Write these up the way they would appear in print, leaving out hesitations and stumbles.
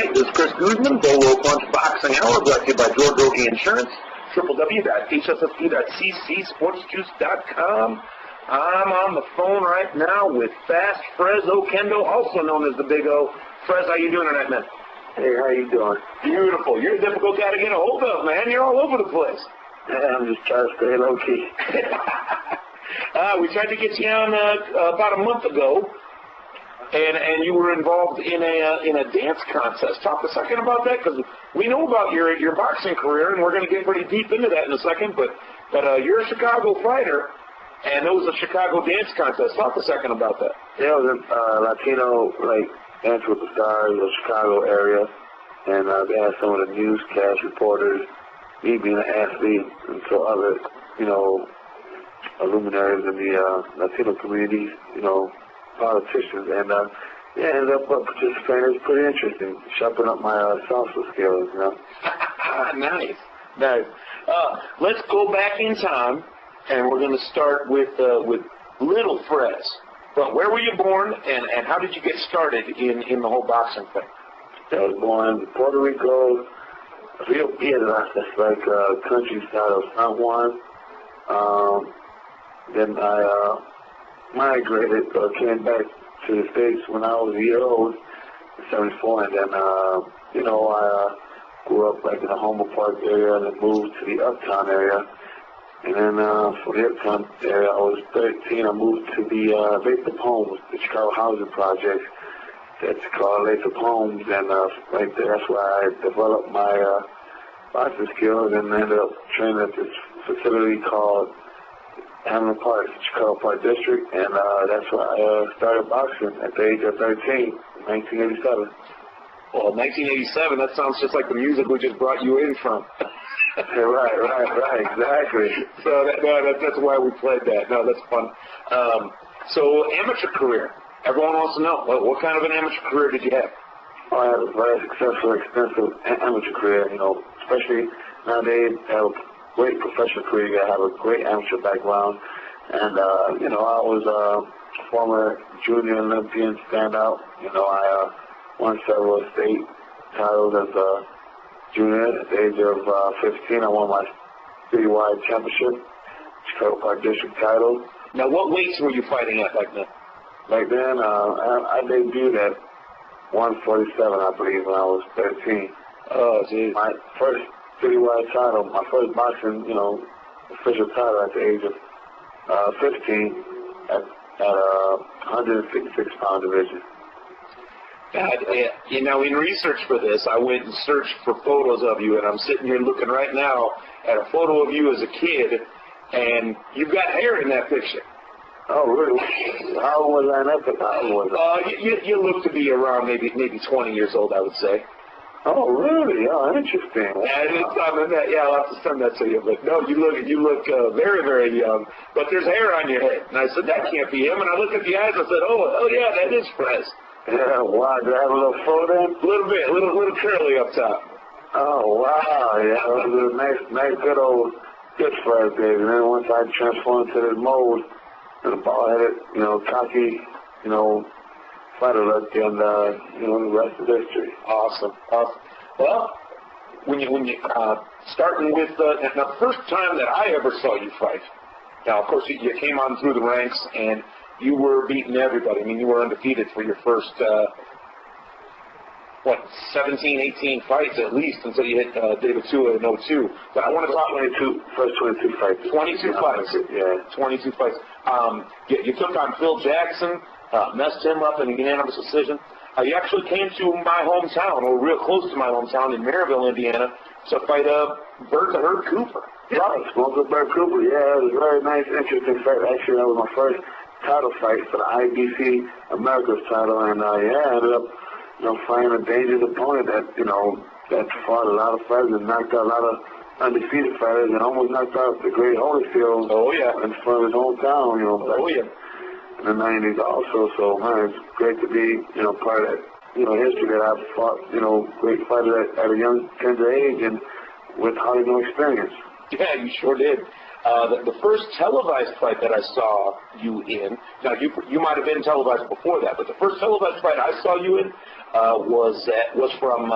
right, this is Chris Guzman, Bolo Punch Boxing Hour, brought to you by George Ogie Insurance, www.hssp.ccsportsjuice.com. I'm on the phone right now with Fast Fres Oquendo, also known as the Big O. Fres, how you doing tonight, man? Hey, how you doing? Beautiful. You're a difficult guy to get a hold of, man. You're all over the place. Yeah, I'm just trying to stay low-key. We tried to get you on about a month ago. And you were involved in a dance contest. Talk a second about that, because we know about your boxing career, and we're going to get pretty deep into that in a second. But you're a Chicago fighter, and it was a Chicago dance contest. Talk a second about that. Yeah, it was a Latino Dance with the Stars, the Chicago area, and they had some of the newscast reporters, me being an athlete, and so other luminaries in the Latino community, politicians, and ended up participating. It was pretty interesting, sharpening up my salsa skills, Nice. Let's go back in time, and we're going to start with little Fres. But where were you born, and how did you get started in the whole boxing thing? I was born in Puerto Rico, Rio Piedras, that's like countryside of San Juan. Then I migrated, came back to the States when I was a year old, in 74, and then, I grew up in the Homer Park area and then moved to the Uptown area. And then from the Uptown area, I was 13, I moved to the Lathrop Homes, the Chicago Housing Project. That's called Lathrop Homes, and right there, that's where I developed my boxing skills and ended up training at this facility called Hamlin Park, Chicago Park District, and that's where I started boxing at the age of 13, 1987. Well, 1987, that sounds just like the music we just brought you in from. Right, exactly. So that's why we played that. No, that's fun. So amateur career, everyone wants to know, what kind of an amateur career did you have? I had a very successful, extensive amateur career, especially nowadays. Great professional career, you have a great amateur background, and I was a former junior Olympian standout. I won several state titles as a junior. At the age of 15, I won my citywide championship, Chicago Park District title. Now, what weights were you fighting at back then? Back then, I debuted at 147, I believe, when I was 13. Oh, geez. My first citywide title, my first boxing, official title at the age of 15 at 156-pound division. God, in research for this, I went and searched for photos of you, and I'm sitting here looking right now at a photo of you as a kid, and you've got hair in that picture. Oh, really? How old was I in that picture? How old was I? You look to be around maybe 20 years old, I would say. Oh, really? Oh, interesting. I'll have to send that to you. But no, you look very, very young. But there's hair on your head, and I said that can't be him. And I looked at the eyes. I said, oh yeah, that is Fres. Yeah, wow. Did I have a little fro then? A little bit, little curly up top. Oh, wow. Yeah, it was a nice, good old good Fres days. And then once I transformed to this mold, and the ball-headed, cocky, fighter look, and the rest is history. Awesome. Well, when you starting with now the first time that I ever saw you fight. Now, of course, you came on through the ranks and you were beating everybody. I mean, you were undefeated for your first 17, 18 fights at least until you hit David Tua in 02. But I want to talk first 22 fights. 22 fights. Yeah. 22 fights. You took on Phil Jackson. Messed him up in a unanimous decision. You actually came to my hometown, or real close to my hometown in Maryville, Indiana, to fight Byrd Cooper. Right, Byrd Cooper. Yeah, it was a very nice, interesting fight. Actually, that was my first title fight for the IBC America's title, and I ended up, fighting a dangerous opponent that fought a lot of fighters and knocked out a lot of undefeated fighters, and almost knocked out the great Holyfield. Oh yeah, in front of his hometown. Oh yeah. In the 90s also, so man, it's great to be, part of that, history that I've fought, great fighters at a young, tender age and with hardly no experience. Yeah, you sure did. The first televised fight that I saw you in, now you might have been televised before that, but the first televised fight I saw you in, was from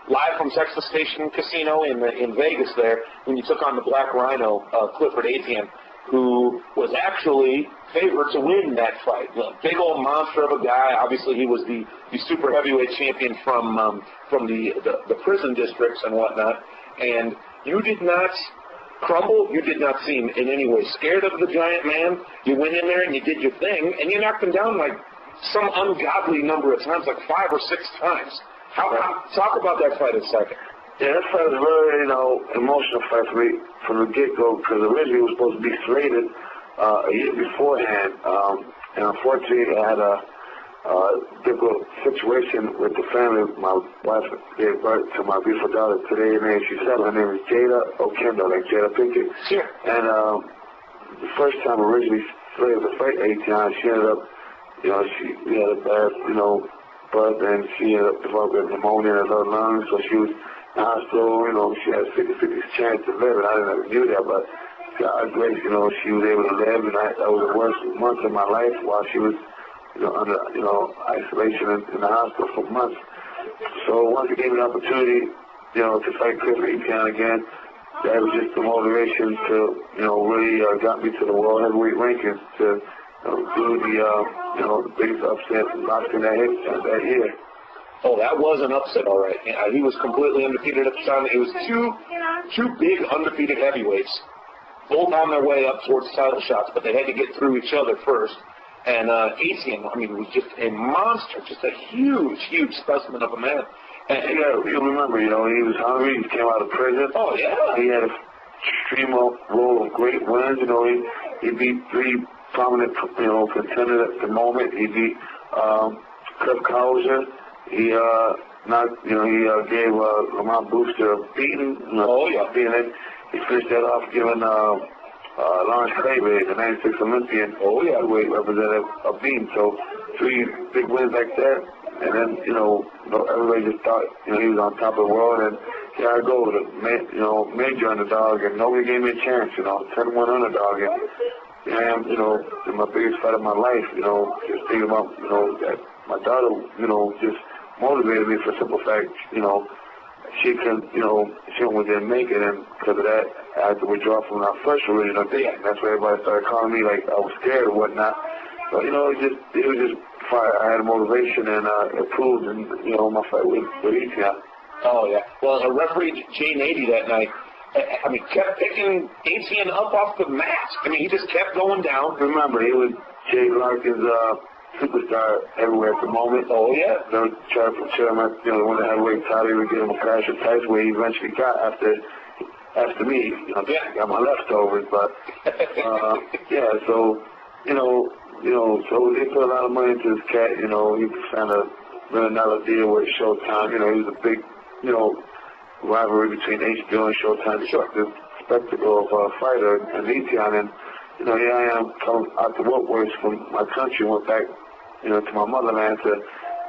live from Texas Station Casino in Vegas there when you took on the Black Rhino, Clifford Etienne, who was actually favored to win that fight. Big old monster of a guy. Obviously, he was the super heavyweight champion from the prison districts and whatnot. And you did not crumble. You did not seem in any way scared of the giant man. You went in there and you did your thing, and you knocked him down like some ungodly number of times, like 5 or 6 times. Talk about that fight a second. Yeah, that fight was a very, emotional fight for me from the get-go, because originally it was supposed to be slated a year beforehand, and unfortunately I had a difficult situation with the family. My wife gave birth to my beautiful daughter today, and she's 7. Her name is David Oquendo, like Jada Pinkett. Sure. And the first time originally slated to fight 18, she ended up, she had a bad, but then she ended up developing pneumonia in her lungs, so she was in the hospital. She had a 50-50 chance to live, and I didn't knew that, but God's grace, she was able to live, and that was the worst month of my life while she was, under, isolation in the hospital for months. So once it gave me an opportunity, to fight Clifford Etienne again, that was just the motivation to, really got me to the world heavyweight rankings to do the biggest upset in boxing that year. Oh, that was an upset, all right. Yeah, he was completely undefeated at the time. It was two big undefeated heavyweights, both on their way up towards title shots, but they had to get through each other first. And Etienne, was just a monster, just a huge, huge specimen of a man. And you remember, he was hungry. He came out of prison. Oh, yeah. He had a stream roll of great wins. He beat 3 prominent, contenders at the moment. He beat Kirk Hauser. He gave Lamont Booster a beating. Beating. He finished that off giving Lawrence Clay, the 96 Olympian, heavyweight representative, a beating. So 3 big wins like that, and then everybody just thought he was on top of the world, and here I go, the major underdog, and nobody gave me a chance. 10-1 underdog, and in my biggest fight of my life. Just thinking about that my daughter just motivated me for the simple fact, she didn't make it, and because of that, I had to withdraw from our first original date, and that's why everybody started calling me like I was scared or whatnot. But it was just fire. I had a motivation, and it proved in my fight with Etienne. Oh yeah. Well, a referee Jay Nady that night, kept picking Etienne up off the mat. He just kept going down. Remember, he was Jay Larkin's superstar everywhere at the moment. Oh, yeah. They were trying to put him at, when the heavyweight title, he would give him a crash of tights, where he eventually got after me. Got my leftovers, but, so they put a lot of money into this cat. He was trying to win another deal with Showtime. He was a big, rivalry between HBO and Showtime. The spectacle of a fighter and Etienne, and here I am coming out to work from my country, went back, to my motherland to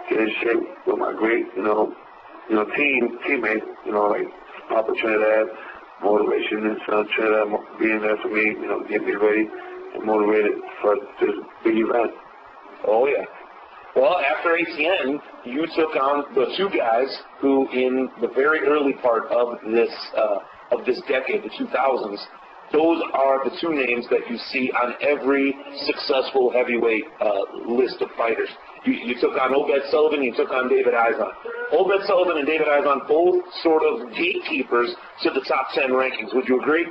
get in shape with my great, teammates, like Papa Trinidad, motivation, and son Trinidad being there for me, getting me ready and motivated for this big event. Oh, yeah. Well, after Etienne, you took on the 2 guys who, in the very early part of this decade, the 2000s, those are the 2 names that you see on every successful heavyweight list of fighters. You took on Obed Sullivan, you took on David Izon. Obed Sullivan and David Izon, both sort of gatekeepers to the top 10 rankings. Would you agree?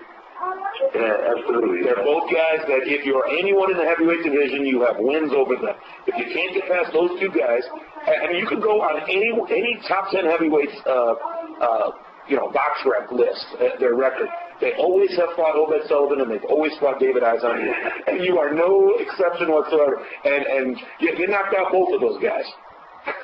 Yeah, absolutely. They're both guys that if you're anyone in the heavyweight division, you have wins over them. If you can't get past those 2 guys, you can go on any top 10 heavyweights, box rep list, their record. They always have fought Obed Sullivan, and they've always fought David Izon, and you are no exception whatsoever. And you knocked out both of those guys.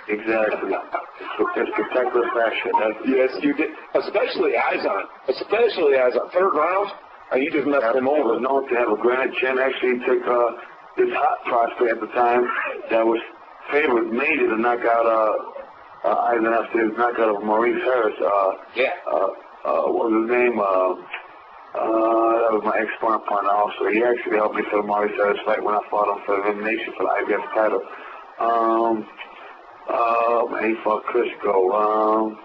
Exactly. In spectacular fashion. Yes, you did. Especially Izon. 3rd round, you just messed him over. Known to have a granite chin. Actually, he took this hot prospect at the time that was favored major to knock out Izon after his knockout of Maurice Harris. What was his name? That was my ex-sparring partner also. He actually helped me for the Maurice Harris fight when I fought him for elimination for the IBF title. He fought Crisco.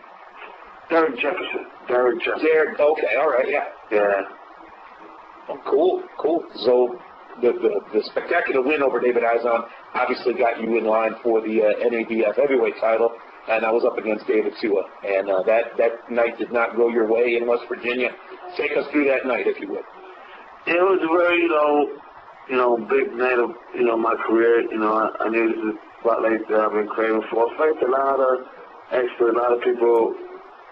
Derek Jefferson. Derek, okay, all right, yeah. Yeah. Oh, cool. So the spectacular win over David Izon obviously got you in line for the NABF heavyweight title, and I was up against David Tua. And that night did not go your way in West Virginia. Take us through that night, if you would. It was a very, big night of, my career. I knew this is a spotlight that I've been craving for. I faced a lot of people,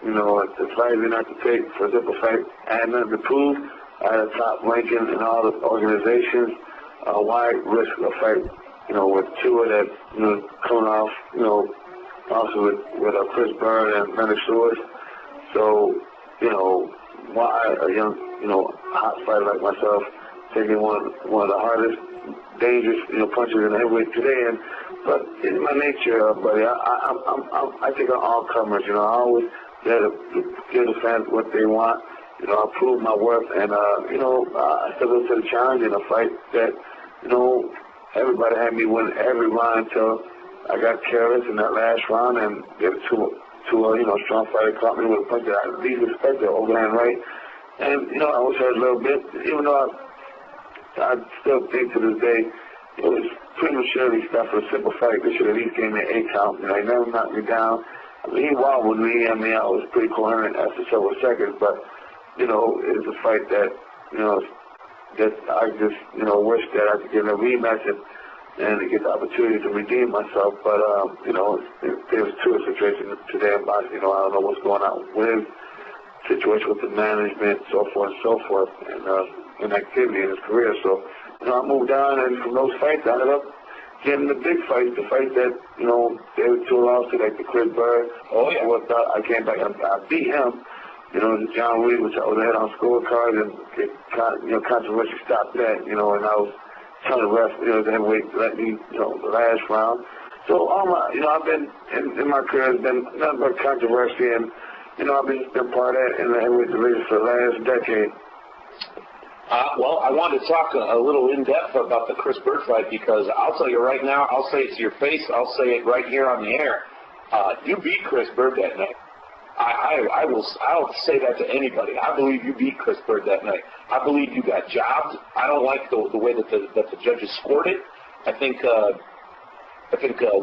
advised me not to take for a simple fact. I had nothing to prove. I had a top ranking in all the organizations. Why risk a fight, with Tua that, coming off, also with Chris Byrd and Fres Oquendo. So, why a young, hot fighter like myself taking one of the hardest, dangerous, punches in the heavyweight today. But in my nature, buddy, I take on all comers. I always there to give the fans what they want. I prove my worth, and I stepped up to the challenge in a fight that, everybody had me win every round until I got careless in that last round and gave it to a strong fighter caught me with a punch that I least expected, overhand right. And, I was hurt a little bit, even though I still think to this day it was prematurely stuff for a simple fight. They should at least gave me an 8 count. He never knocked me down. He wobbled me. I was pretty coherent after several seconds, but, it's a fight that, that I just, wish that I could get a rematch and get the opportunity to redeem myself. But, there's two situations today in boxing. I don't know what's going on with his situation with the management, so forth and so forth, and activity in his career. So, I moved on, and from those fights, I ended up getting the big fights, the fight that, David Tua lost to, like the Chris Byrd. Oh, yeah. I came back and I beat him. The John Ruiz, which I was ahead on scorecard, and controversy stopped that, and I was trying to ref, the heavyweight let me, the last round. So all my, I've been, in my career, has been nothing but controversy, and, I've been part of that in the heavyweight division for the last decade. Well, I wanted to talk a little in-depth about the Chris Byrd fight, because I'll tell you right now, I'll say it to your face, I'll say it right here on the air. You beat Chris Byrd that night. I'll say that to anybody. I believe you beat Chris Byrd that night. I believe you got jobbed. I don't like the way that the judges scored it. I think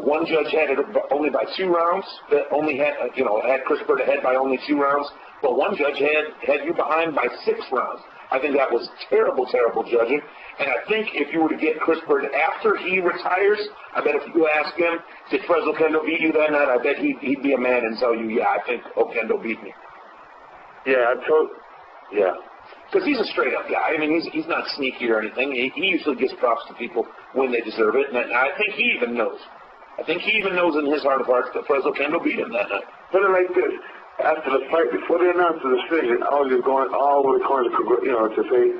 one judge had it only by 2 rounds. That only had had Chris Byrd ahead by only 2 rounds. But one judge had you behind by 6 rounds. I think that was terrible judging. And I think if you were to get Chris Byrd after he retires, I bet if you ask him, did Fres Oquendo beat you that night, I bet he'd be a man and tell you, yeah, I think Oquendo beat me. Yeah, yeah. Because he's a straight-up guy. I mean, he's not sneaky or anything. He usually gives props to people when they deserve it. And I think he even knows. I think he even knows in his heart of hearts that Fres Oquendo beat him that night. Put it like this. After the fight, before they announced the decision, I was just going all over the corner, to say,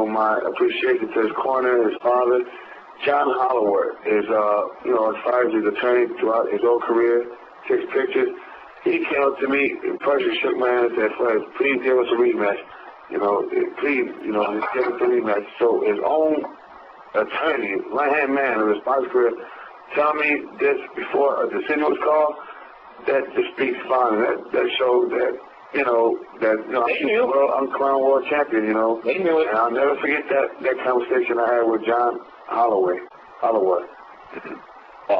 my appreciation to his corner, his father. John Holloway is, as far as his attorney throughout his whole career, 6 pictures. He came up to me and personally shook my hand and said, Fres, please give us a rematch. Please, just give us a rematch. So his own attorney, right-hand man of his boxing career, tell me this before a decision was called. That just speaks volumes. That shows that, I'm crowned world champion, They knew it. And I'll never forget that conversation I had with John Holloway. Well,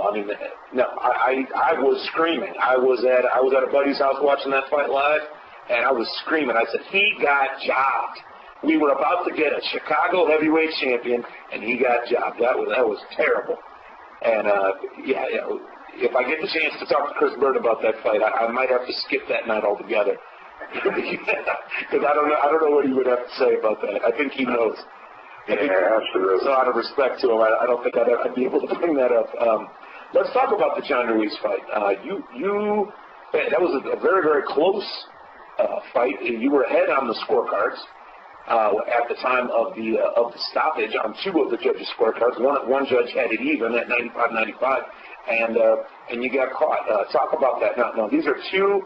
I mean, no, I was screaming. I was at a buddy's house watching that fight live, and I was screaming. I said, he got jobbed. We were about to get a Chicago heavyweight champion, and he got jobbed. That was terrible. And if I get the chance to talk to Chris Byrd about that fight, I might have to skip that night altogether. Because I don't know what he would have to say about that. I think he knows. Absolutely. So out of respect to him, I don't think I'd be able to bring that up. Let's talk about the John Ruiz fight. That was a very, very close fight. You were ahead on the scorecards at the time of the stoppage on 2 of the judges' scorecards. One judge had it even at 95-95. And you got caught. Talk about that. Now, these are 2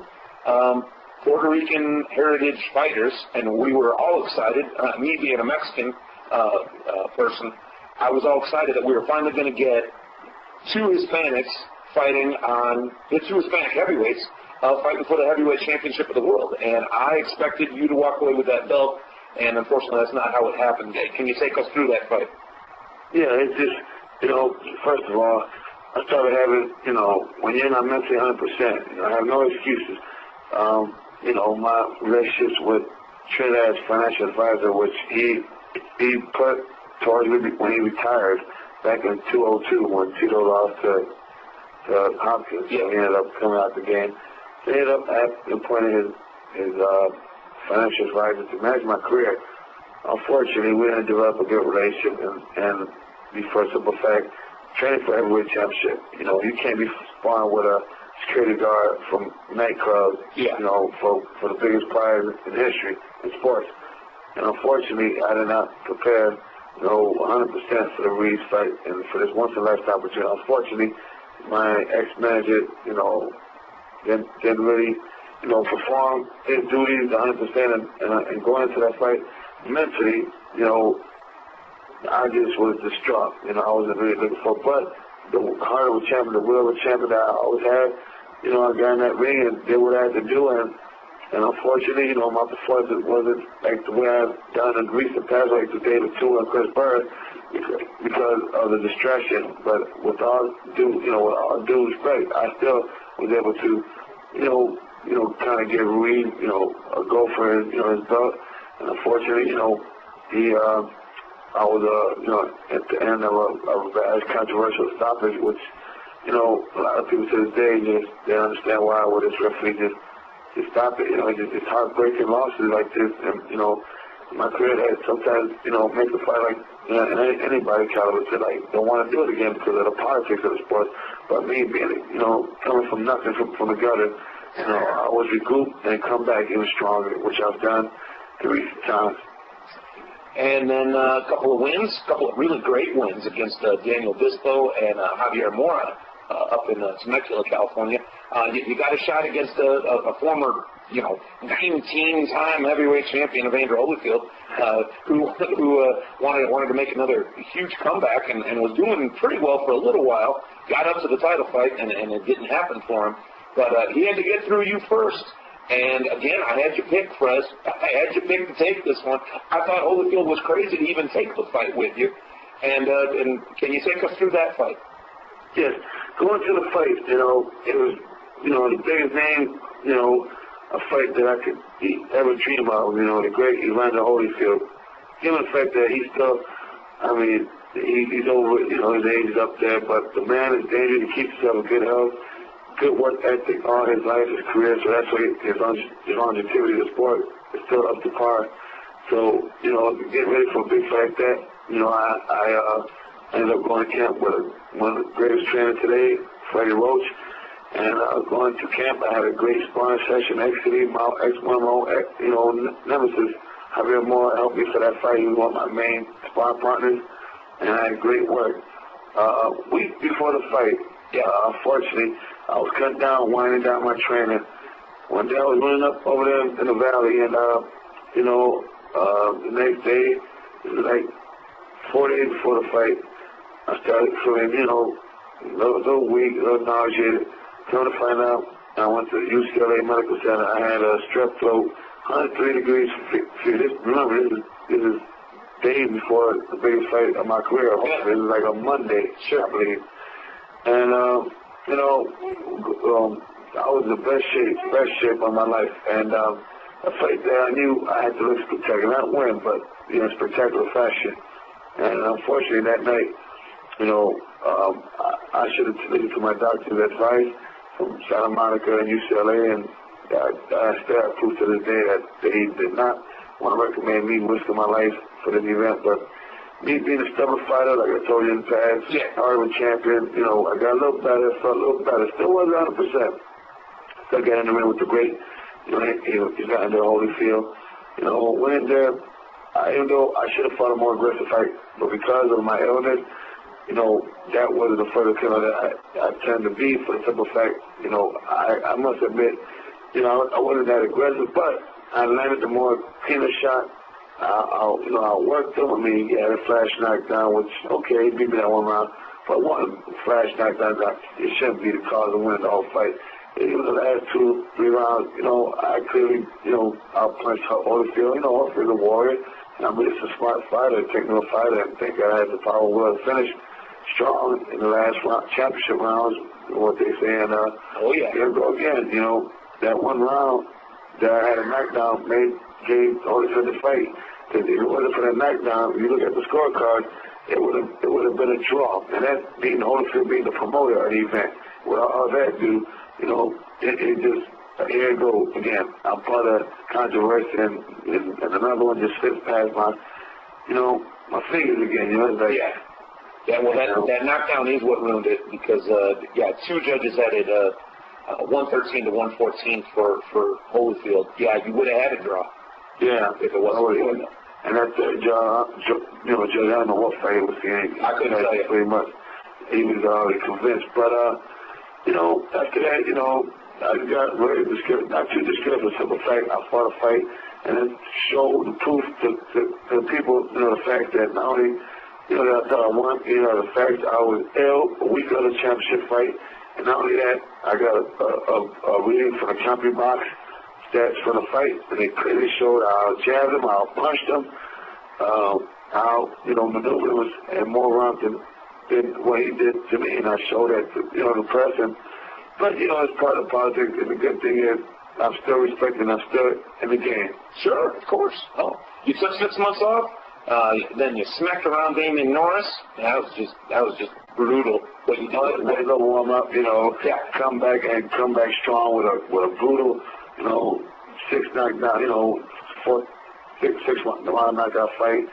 Puerto Rican heritage fighters, and we were all excited. Me being a Mexican person, I was all excited that we were finally going to get 2 Hispanics fighting on the two Hispanic heavyweights, fighting for the heavyweight championship of the world. And I expected you to walk away with that belt, and unfortunately that's not how it happened. Can you take us through that fight? Yeah, it's just, first of all, I started having, when you're not mentally 100%, I have no excuses. My relationships with Trinidad's financial advisor, which he put towards me when he retired back in 2002 when Tito lost to Hopkins. So he ended up coming out the game. So he ended up appointing his financial advisor to manage my career. Unfortunately, we didn't develop a good relationship, and for a simple fact, training for heavyweight championship, you can't be sparring with a security guard from nightclubs, for the biggest players in history in sports. And unfortunately, I did not prepare, 100% for the Ruiz fight and for this once-in-a-lifetime opportunity. Unfortunately, my ex-manager, didn't really, perform his duties 100% and going into that fight mentally, I just was distraught. I wasn't really looking for. But the heart of a champion, the will of a champion that I always had, I got in that ring and did what I had to do. And unfortunately, my performance wasn't like the way I've done in recent past, like to David Tua and Byrd, because of the distraction. But with all due respect, I still was able to, kind of give Ruiz, a go for his belt. And unfortunately, I was, at the end of a bad controversial stoppage, which, a lot of people to this day they don't understand why would this referee just stop it. It's heartbreaking losses like this, and my career had sometimes, make the fight like anybody caliber to don't want to do it again because of the politics of the sport. But me being, coming from nothing from the gutter, I was regrouped and come back even stronger, which I've done in recent times. And then a couple of really great wins against Daniel Bispo and Javier Mora up in Temecula, California. You got a shot against a former, 19-time heavyweight champion of Holyfield, who wanted to make another huge comeback and was doing pretty well for a little while. Got up to the title fight, and it didn't happen for him. But he had to get through you first. And again, I had you pick, Fres. I had you pick to take this one. I thought Holyfield was crazy to even take the fight with you. And can you take us through that fight? Yes. Going to the fight, it was, the biggest name, a fight that I could ever dream of, the great Evander Holyfield. Given the fact that he's still, he's over, his age is up there, but the man is dangerous. He keeps himself in good health. Good work ethic all his life, his career, so that's why his longevity of the sport is still up to par. So, getting ready for a big fight like that, I ended up going to camp with one of the greatest trainers today, Freddie Roach, and going to camp. I had a great sparring session. Actually, my nemesis, Javier Mora, helped me for that fight. He was one of my main sparring partners, and I had great work. A week before the fight, unfortunately, I was cut down, winding down my training. One day I was running up over there in the valley, and, the next day, it was like 4 days before the fight, I started feeling, a little weak, a little nauseated. Come to find out, I went to the UCLA Medical Center. I had a strep throat, 103 degrees. Remember, this is days before the biggest fight of my career. It was like a Monday, I believe. And, I was in the best shape of my life. And a fight that I knew I had to look spectacular. Not win, but in spectacular fashion. And unfortunately, that night, I should have listened to my doctor's advice from Santa Monica and UCLA, and I still have proof to this day that he did not want to recommend me risking my life for this event. But me being a stubborn fighter, like I told you in the past, Harvard champion, I got a little better, felt a little better. Still wasn't 100%. Still got in the ring with the great, he got into Holyfield. Went in there, even though I should have fought a more aggressive fight, but because of my illness, that wasn't the further killer that I tend to be, for the simple fact, I must admit, I wasn't that aggressive, but I landed the more cleaner shot. I worked him. He had a flash knockdown, which, okay, he beat me that one round. for one flash knockdown, it shouldn't be the cause of winning the whole fight. Even the last 2-3 rounds, I clearly, outpunched Holyfield. Holyfield's a warrior. I'm just a smart fighter, technical fighter, and think I had the power will to finish strong in the last championship rounds, what they say. And, here we go again. That one round that I had a knockdown gave Holyfield the fight. Because if it wasn't for that knockdown, if you look at the scorecard, it would have been a draw. And that being Holyfield being the promoter of the event, with all that do, it just, here it goes again. I'm part of controversy, and another one just slips past my fingers again. It's like, well, that knockdown is what ruined it because, two judges had it 113 to 114 for Holyfield. Yeah, you would have had a draw. Yeah, if it wasn't. And that judge, I don't know what fight it was. I couldn't tell you. Pretty much, he was already convinced. But after that, I got very discouraged, not too discouraged, but simple fact, I fought a fight, and it showed the proof to the people, the fact that not only, that I thought I won, the fact I was ill a week of the championship fight, and not only that, I got a reading from the champion box stats for the fight, and they clearly showed how I jabbed him, how I punched him, how, maneuver was and more rounds than what he did to me, and I showed that to, the press. But, it's part of politics, and the good thing is I'm still respecting, I'm still in the game. Sure, of course. Oh, you took 6 months off, then you smacked around Damian Norris. That was just brutal what you did. A little warm up, come back strong with a brutal, 6 knockdown, 6 round knockout fight,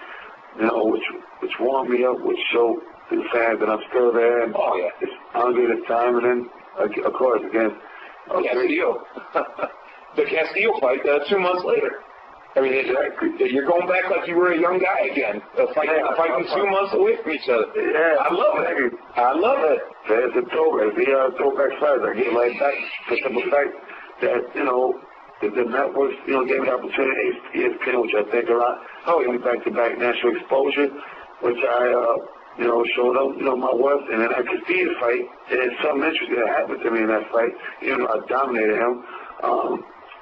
which warmed me up, which showed the fans that I'm still there, and it's hungry this time, and then. Of course, against Castillo. The Castillo fight 2 months later. I mean, you're going back like you were a young guy again, fighting 2 months away from each other. Yeah, I love it. I love it. It's a throwback. Throwback fights. I get right back for simple fact that, the networks, gave me the opportunity, ESPN, which I think a lot. Gave me back-to-back national exposure, which I, showed them, my worth, and then I could see the fight, and something interesting that happened to me in that fight, even though I dominated him,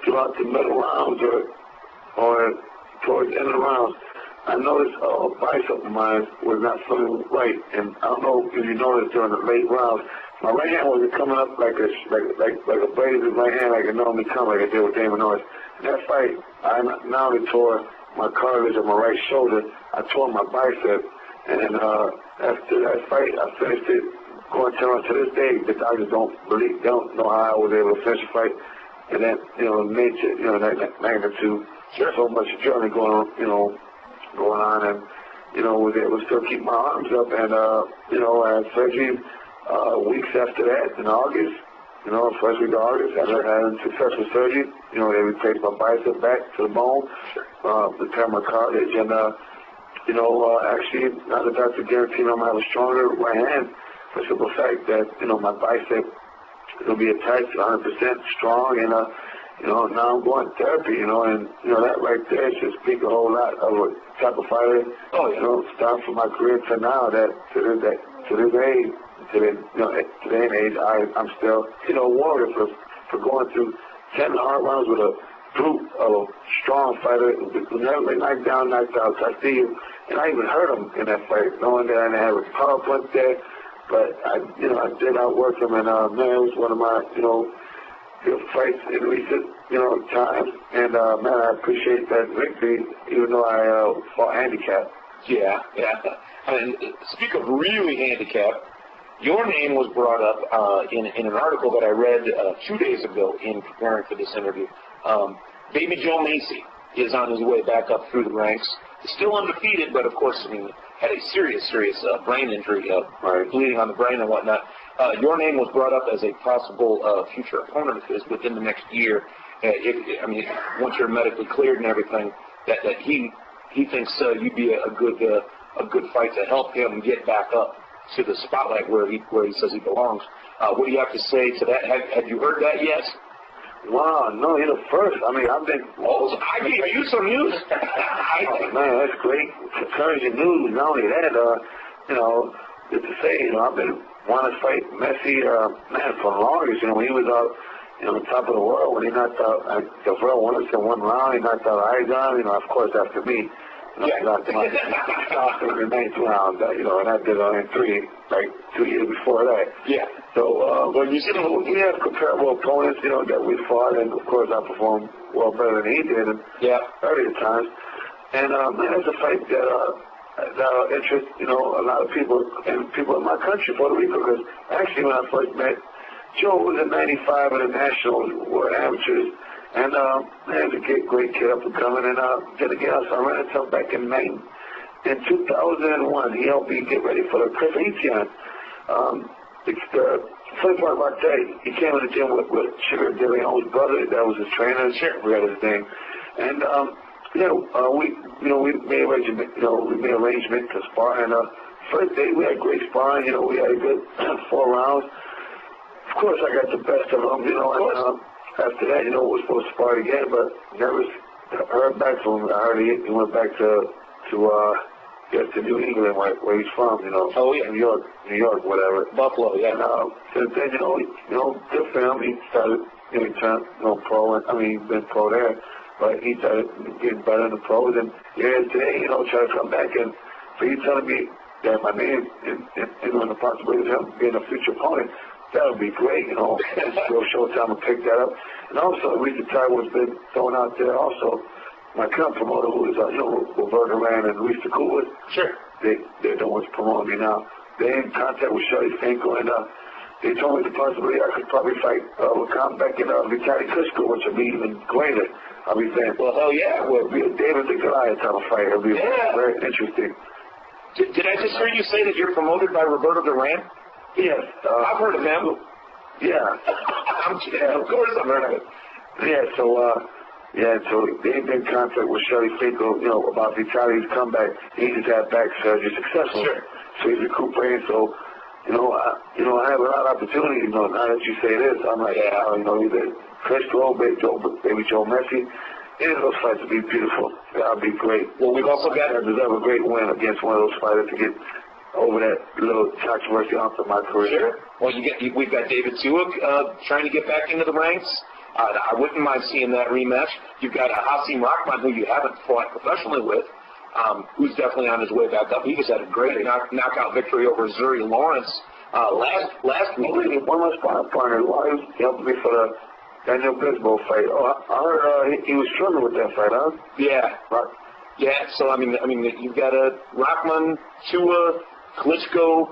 throughout the middle rounds or towards the end of the rounds, I noticed a bicep of mine was not feeling right, and I don't know if you noticed during the late rounds, my right hand wasn't coming up like a blade in right hand like it normally comes, like I did with Damon Norris. In that fight, I not only tore my cartilage of my right shoulder, I tore my bicep. And after that fight, I finished it. Going to this day, the doctors don't know how I was able to finish the fight. And then, nature, that magnitude, so much journey going on, and was able to still keep my arms up. And I had surgery weeks after that in August. First week of August, I had a successful surgery. They replaced my bicep back to the bone, repair my cartilage, and actually, now the doctor guaranteed I'm going to have a stronger right hand for the simple fact that, my bicep will be attached 100% strong, and, now I'm going to therapy, and, that right there should speak a whole lot of a type of fighter, starting from my career to now, that to this age, today and age, I'm still, a warrior for going through 10 hard rounds with a brute of a strong fighter who never been knocked out Castillo, and I even hurt him in that fight, knowing that I didn't have a power punch there, but I did outwork him, and man, it was one of my, good fights in recent, times, and man, I appreciate that victory, even though I fought handicapped. Yeah. And speak of really handicapped, your name was brought up in an article that I read 2 days ago in preparing for this interview. Baby Joe Macy is on his way back up through the ranks. He's still undefeated, but of course, had a serious brain injury, bleeding on the brain and whatnot. Your name was brought up as a possible future opponent of his within the next year. Once you're medically cleared and everything, that he thinks you'd be a good fight to help him get back up to the spotlight where he says he belongs. What do you have to say to that? Have you heard that yet? Wow, no, you're the first. I've been... Oh, I gave you some news. Man, that's great. Encouraging news. Not only that, just to say, I've been wanting to fight Messi, man, for the longest. When he was out, on top of the world, when he knocked out Gavril Willis in one round, he knocked out Igon, of course, after me. He knocked him out in the ninth round, and I did it in 2 years before that. Yeah. So, we have comparable opponents, that we fought, and of course I performed well better than he did in earlier times. And, man, it's a fight that interests, a lot of people, and people in my country, Puerto Rico, because actually when I first met Joe, was in 95 at the Nationals, were amateurs, and, man, he's a great kid up and coming, and, then again, I ran into him back in 2001. He helped me get ready for the Christmas. The funny part about that, he came in the gym with Sugar De Leon's brother. That was his trainer. Sure, we had his name. And we made arrangement to spar. And first day we had great sparring. We had a good 4 rounds. Of course, I got the best of him. And after that, we were supposed to spar again, but never heard back from him. I heard he went back to New England, where he's from, Oh, yeah. New York, whatever. Buffalo, yeah. And since then, good for him. He started, he turned, pro, and he's been pro there, but he started getting better in the pros. And today, trying to come back, and for you telling me that my name and the possibility of him being a future opponent, that would be great, Go Showtime and pick that up. And also, Ruiz has been thrown out there also. My current promoter, who is, Roberto Ran and Ruiz Tua, sure. They're the ones promoting me now. They're in contact with Shelly Finkel, and they told me the possibility I could probably fight back in Vitaly Klitschko, which would be even greater. I'll be saying, well, hell yeah. Well, it'll be a David the Goliath type of fight. It'll be very interesting. Did I just hear you say that you're promoted by Roberto Duran? Yes. I've heard of him. Yeah. Of course I've heard of it. Yeah, so they've been in contact with Shelly Finkel, about Vitaly's comeback. He just had back surgery successful. Sure. So he's recuperating. So, I have a lot of opportunity, now that you say this. I'm like, either Klitschko, baby Joe Messi. Any of those fights would be beautiful. That would be great. Well, we've also got... I deserve a great win against one of those fighters to get over that little controversy off of my career. Sure. Well, we've got David Tua trying to get back into the ranks. I wouldn't mind seeing that rematch. You've got Hasim Rahman, who you haven't fought professionally with, who's definitely on his way back up. He just had a great knockout victory over Zuri Lawrence last week. One of my sparring partners, he helped me for the Daniel Bisbal fight. Oh, I heard he was struggling with that fight, huh? Yeah. Right. Yeah, so, you've got Rahman, Tua, Klitschko,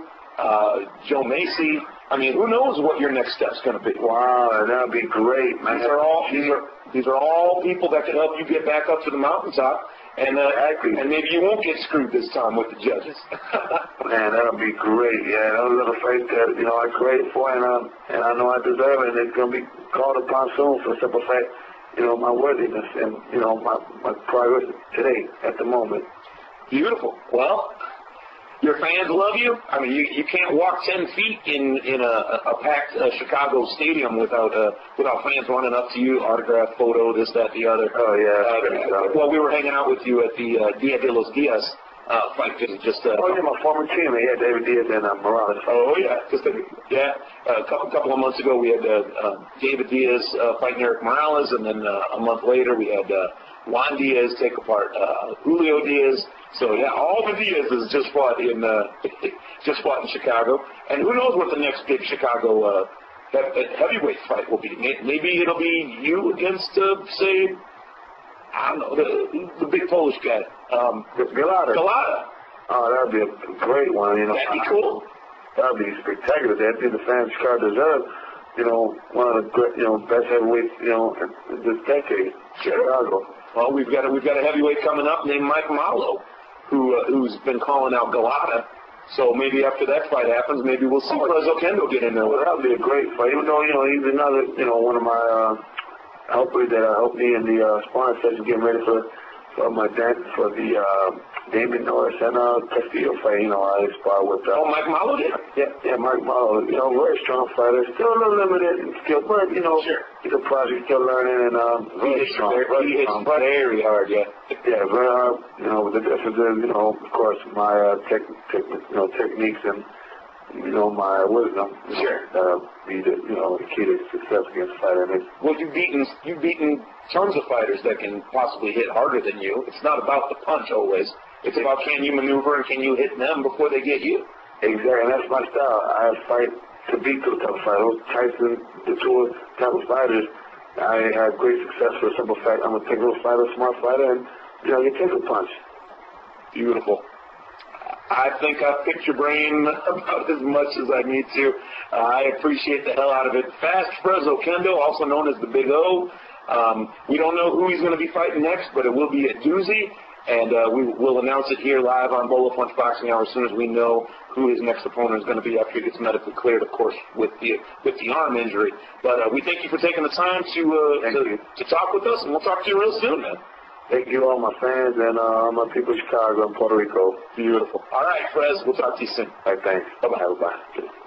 Joe Macy. Who knows what your next step's going to be? Wow, that would be great, man. These are all people that can help you get back up to the mountaintop, and maybe you won't get screwed this time with the judges. Man, that would be great. Yeah, those are the fights that I created for, and I know I deserve it, and it's going to be called upon soon for simple fact, my worthiness and my progress today at the moment. Beautiful. Well, your fans love you. You can't walk 10 feet in a packed Chicago stadium without fans running up to you, autograph, photo, this, that, the other. Oh, yeah. Well, we were hanging out with you at the Dia de los Diaz fight visit. My former team. Yeah, David Diaz and Morales. Oh, yeah. A couple of months ago, we had David Diaz fighting Eric Morales, and then a month later, we had Juan Diaz take apart Julio Diaz. So yeah, all the Diaz's just fought in Chicago, and who knows what the next big Chicago heavyweight fight will be? Maybe it'll be you against say, I don't know, the big Polish guy, Galata. Oh, that'd be a great one. That'd be cool. That'd be spectacular. That'd be the fans Chicago deserve. One of the great, best heavyweights, in this decade. Chicago. Well, we've got a heavyweight coming up named Mike Malo, who's been calling out Galata. So maybe after that fight happens, maybe we'll see Fres Oquendo get in there. Well, that would be a great fight. Even though, he's another, one of my helpers that helped me in the sparring session getting ready for the Damon Norris and Castillo fight. I sparred with. Mike Malo did? Yeah, Mike Malo. Very strong fighter. Still a little limited in skill, but, sure. He's a project still learning, and very strong. He hits very hard, yeah. Yeah, very hard. With the difference is, of course, my techniques and my wisdom. Sure. That'll be the key to success against a fighter. Well, you've beaten tons of fighters that can possibly hit harder than you. It's not about the punch always. It's about can you maneuver and can you hit them before they get you. Exactly, and that's my style. I fight to beat those type of fighters. Tyson, the Tua type of fighters, I have great success for a simple fact. I'm a technical fighter, smart fighter, and you take a punch. Beautiful. I think I've picked your brain about as much as I need to. I appreciate the hell out of it. Fast Fres Oquendo, also known as the Big O. We don't know who he's going to be fighting next, but it will be a doozy. And we will announce it here live on Bola Punch Boxing Hour as soon as we know who his next opponent is going to be after he gets medically cleared, of course, with the arm injury. But we thank you for taking the time to talk with us, and we'll talk to you real soon, man. Thank you, all my fans and all my people in Chicago and Puerto Rico. Beautiful. All right, Fres, we'll talk to you soon. All right, thanks. Bye-bye. Bye-bye.